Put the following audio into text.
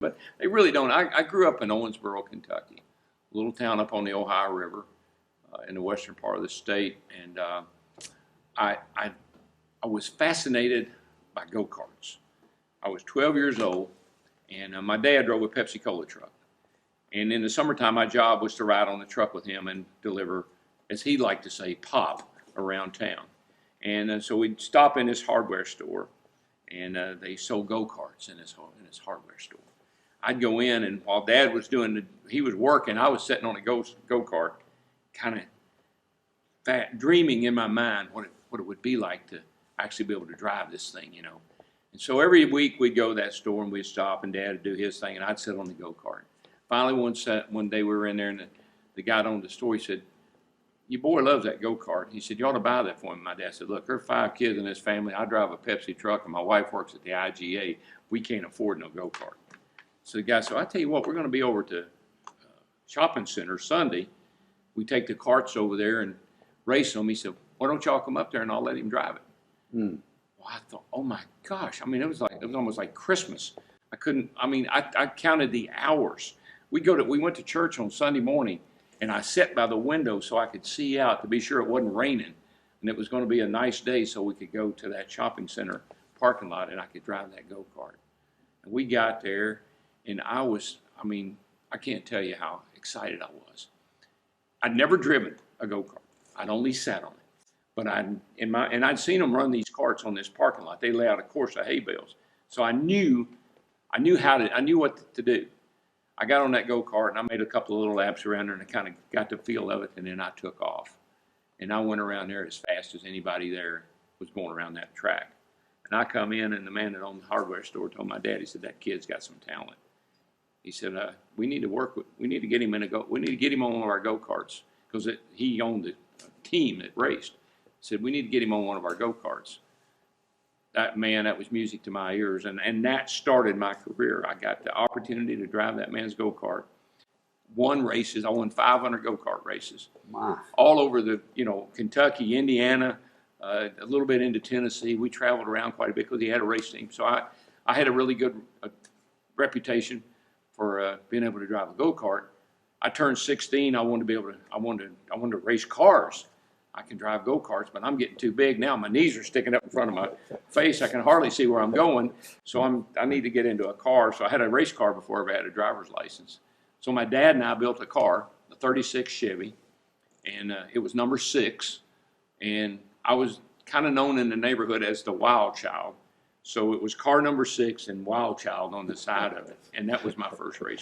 But they really don't. I grew up in Owensboro, Kentucky, a little town up on the Ohio River in the western part of the state. And I, I, I was fascinated by go-karts. I was 12 years old, and my dad drove a Pepsi Cola truck. And in the summertime, my job was to ride on the truck with him and deliver, as he liked to say, pop around town. And so we'd stop in his hardware store, and they sold go-karts in his hardware store. I'd go in, and while Dad was he was working, I was sitting on a go-kart, kind of dreaming in my mind what it would be like to actually be able to drive this thing, you know. And so every week we'd go to that store, and we'd stop, and Dad would do his thing, and I'd sit on the go-kart. Finally, one day we were in there, and the guy that owned the store, he said, "Your boy loves that go-kart." He said, "You ought to buy that for him." My dad said, "Look, there are 5 kids in this family. I drive a Pepsi truck, and my wife works at the IGA. We can't afford no go-kart." So the guy said, "I tell you what, we're going to be over to shopping center Sunday. We take the carts over there and race them." He said, "Why don't y'all come up there and I'll let him drive it?" Well, I thought, oh my gosh. I mean, it was almost like Christmas. I counted the hours. We went to church on Sunday morning, and I sat by the window so I could see out to be sure it wasn't raining, and it was going to be a nice day so we could go to that shopping center parking lot and I could drive that go-kart. And we got there, and I can't tell you how excited I was. I'd never driven a go-kart. I'd only sat on it. But I'd seen them run these carts on this parking lot. They lay out a course of hay bales. So I knew what to do. I got on that go-kart, and I made a couple of little laps around there, and I kind of got the feel of it, and then I took off. And I went around there as fast as anybody there was going around that track. And I come in, and the man that owned the hardware store told my dad, he said, "That kid's got some talent." He said, we need to get him on one of our go-karts, because he owned a team that raced. He said, "We need to get him on one of our go-karts." That was music to my ears, and that started my career. I got the opportunity to drive that man's go-kart. I won 500 go-kart races. Wow. All over Kentucky, Indiana, a little bit into Tennessee. We traveled around quite a bit because he had a race team. So I had a really good reputation for being able to drive a go-kart. I turned 16. I wanted to race cars. I can drive go-karts, but I'm getting too big now. My knees are sticking up in front of my face. I can hardly see where I'm going. So I need to get into a car. So I had a race car before I ever had a driver's license. So my dad and I built a car, a 36 Chevy, and it was number 6. And I was kind of known in the neighborhood as the Wild Child. So it was car number 6 and Wild Child on the side of it. And that was my first race